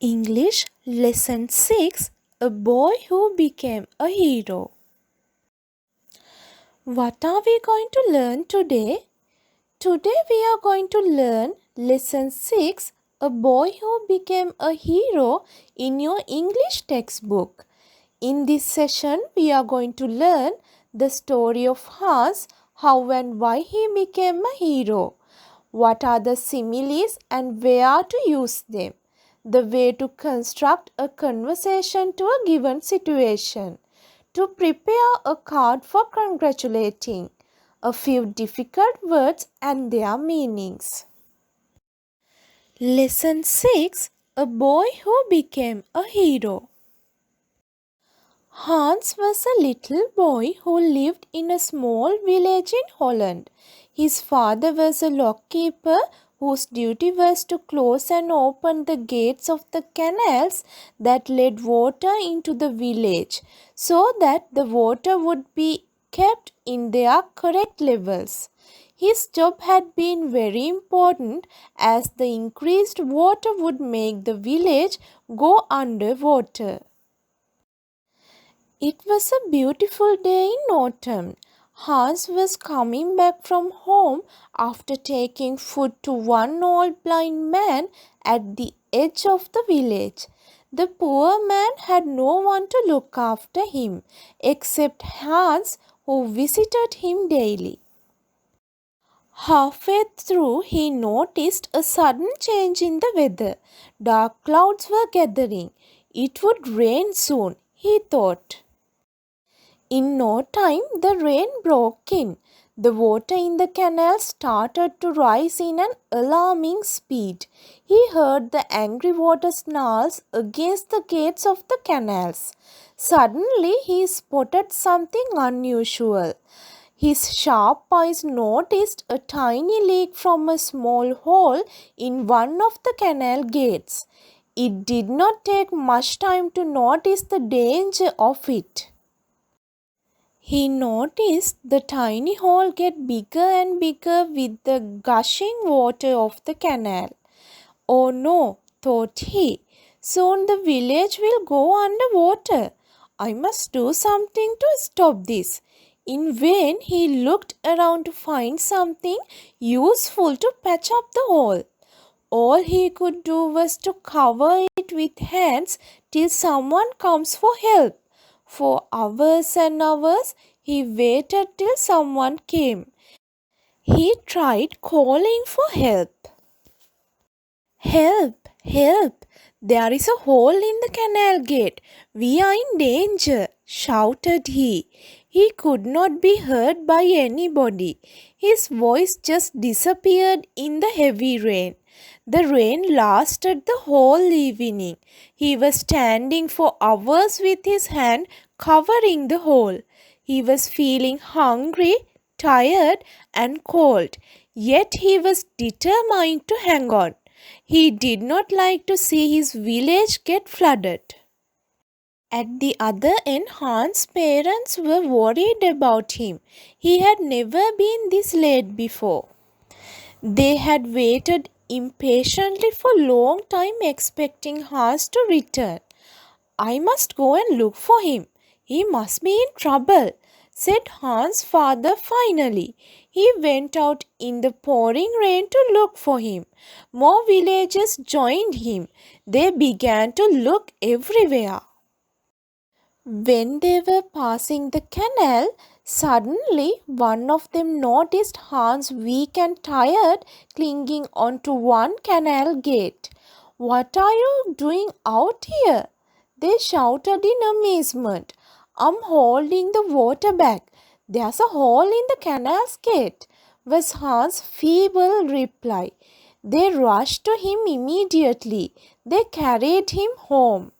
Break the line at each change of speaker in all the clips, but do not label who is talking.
English Lesson 6, A Boy Who Became a Hero. What are we going to learn today? Today we are going to learn Lesson 6, A Boy Who Became a Hero in your English textbook. In this session we are going to learn the story of Hans, how and why he became a hero. What are the similes and where to use them? The way to construct a conversation to a given situation. To prepare a card for congratulating. A few difficult words and their meanings. Lesson 6, A Boy Who Became a Hero. Hans was a little boy who lived in a small village in Holland. His father was a lockkeeper whose duty was to close and open the gates of the canals that led water into the village so that the water would be kept in their correct levels. His job had been very important as the increased water would make the village go under water. It was a beautiful day in autumn. Hans was coming back from home after taking food to one old blind man at the edge of the village. The poor man had no one to look after him except Hans, who visited him daily. Halfway through, he noticed a sudden change in the weather. Dark clouds were gathering. It would rain soon, he thought. In no time, the rain broke in. The water in the canal started to rise in an alarming speed. He heard the angry water snarls against the gates of the canals. Suddenly, he spotted something unusual. His sharp eyes noticed a tiny leak from a small hole in one of the canal gates. It did not take much time to notice the danger of it. He noticed the tiny hole get bigger and bigger with the gushing water of the canal. Oh no, thought he, soon the village will go under water. I must do something to stop this. In vain he looked around to find something useful to patch up the hole. All he could do was to cover it with hands till someone comes for help. For hours and hours he waited till someone came. He tried calling for help. Help! Help! There is a hole in the canal gate. We are in danger, shouted he. He could not be heard by anybody. His voice just disappeared in the heavy rain. The rain lasted the whole evening. He was standing for hours with his hand covering the hole. He was feeling hungry, tired, and cold. Yet he was determined to hang on. He did not like to see his village get flooded. At the other end, Hans' parents were worried about him. He had never been this late before. They had waited impatiently for a long time expecting Hans to return. I must go and look for him. He must be in trouble, said Hans' father finally. He went out in the pouring rain to look for him. More villagers joined him. They began to look everywhere. When they were passing the canal, suddenly one of them noticed Hans weak and tired clinging onto one canal gate. What are you doing out here? They shouted in amazement. I'm holding the water back. There's a hole in the canal's gate, was Hans' feeble reply. They rushed to him immediately. They carried him home.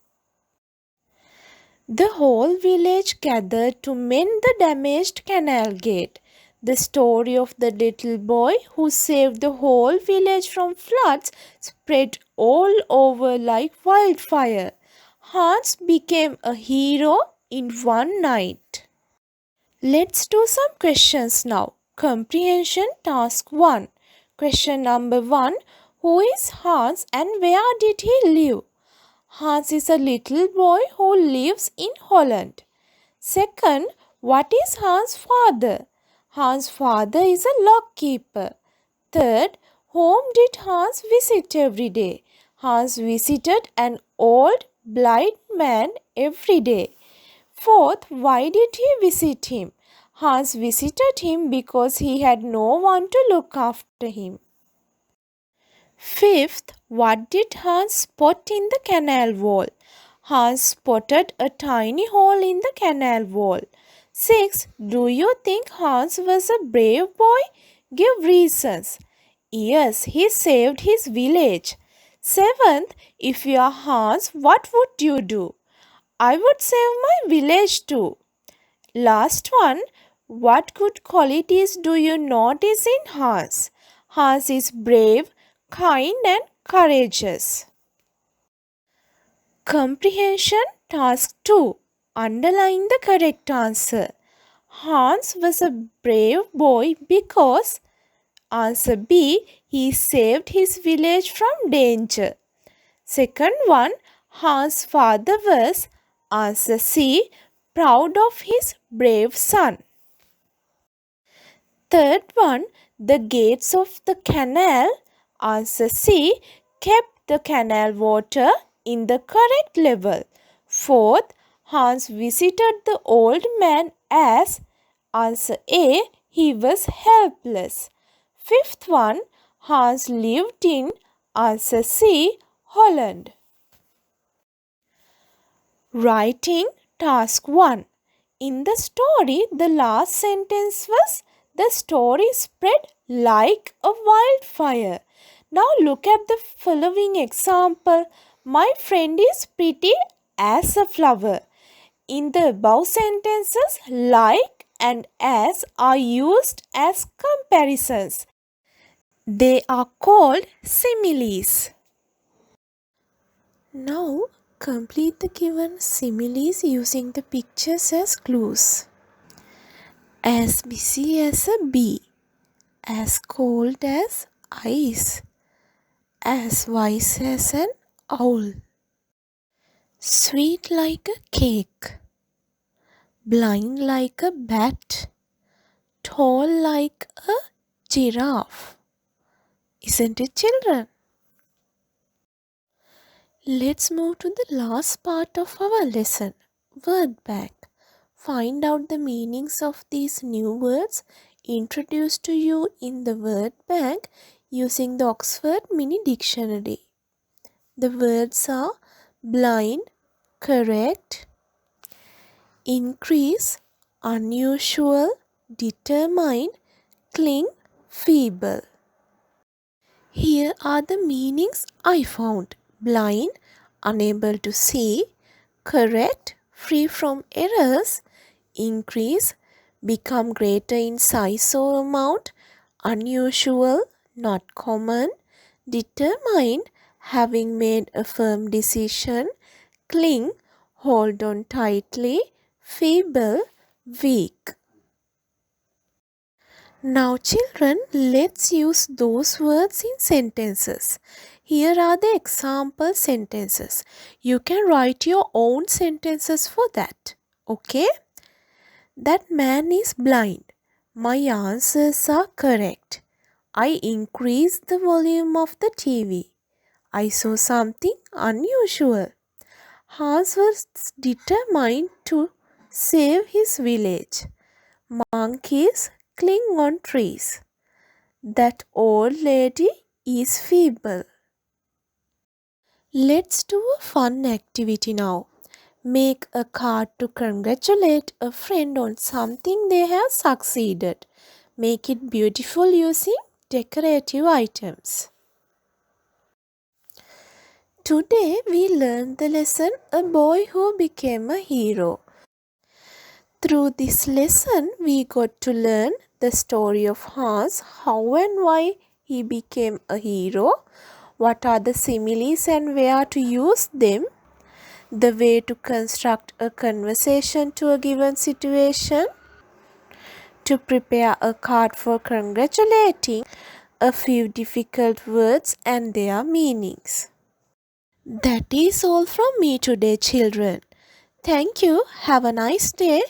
The whole village gathered to mend the damaged canal gate. The story of the little boy who saved the whole village from floods spread all over like wildfire. Hans became a hero in one night. Let's do some questions now. Comprehension task 1. Question number 1. Who is Hans and where did he live? Hans is a little boy who lives in Holland. Second, what is Hans' father? Hans' father is a lock keeper. Third, whom did Hans visit every day? Hans visited an old blind man every day. Fourth, why did he visit him? Hans visited him because he had no one to look after him. Fifth, what did Hans spot in the canal wall? Hans spotted a tiny hole in the canal wall. Sixth, do you think Hans was a brave boy? Give reasons. Yes, he saved his village. Seventh, if you are Hans, what would you do? I would save my village too. Last one, what good qualities do you notice in Hans? Hans is brave, kind and courageous. Comprehension task 2. Underline the correct answer. Hans was a brave boy because answer B, he saved his village from danger. Second one, Hans' father was answer C, proud of his brave son. Third one, the gates of the canal, answer C, kept the canal water in the correct level. Fourth, Hans visited the old man as, answer A, he was helpless. Fifth one, Hans lived in, answer C, Holland. Writing task 1. In the story, the last sentence was, the story spread like a wildfire. Now look at the following example. My friend is pretty as a flower. In the above sentences, like and as are used as comparisons. They are called similes. Now complete the given similes using the pictures as clues. As busy as a bee, as cold as ice, as wise as an owl, sweet like a cake, blind like a bat, tall like a giraffe. Isn't it, children? Let's move to the last part of our lesson, word bank. Find out the meanings of these new words introduced to you in the word bank using the Oxford Mini Dictionary. The words are blind, correct, increase, unusual, determine, cling, feeble. Here are the meanings I found. Blind, unable to see, correct, free from errors, increase, become greater in size or amount, unusual, not common, determine, having made a firm decision, cling, hold on tightly, feeble, weak. Now children, let's use those words in sentences. Here are the example sentences. You can write your own sentences for that. Okay? That man is blind. My answers are correct. I increased the volume of the TV. I saw something unusual. Hans was determined to save his village. Monkeys cling on trees. That old lady is feeble. Let's do a fun activity now. Make a card to congratulate a friend on something they have succeeded. Make it beautiful using decorative items. Today we learned the lesson A Boy Who Became a Hero. Through this lesson we got to learn the story of Hans, how and why he became a hero, what are the similes and where to use them, the way to construct a conversation to a given situation, to prepare a card for congratulating, a few difficult words and their meanings. That is all from me today, children. Thank you. Have a nice day.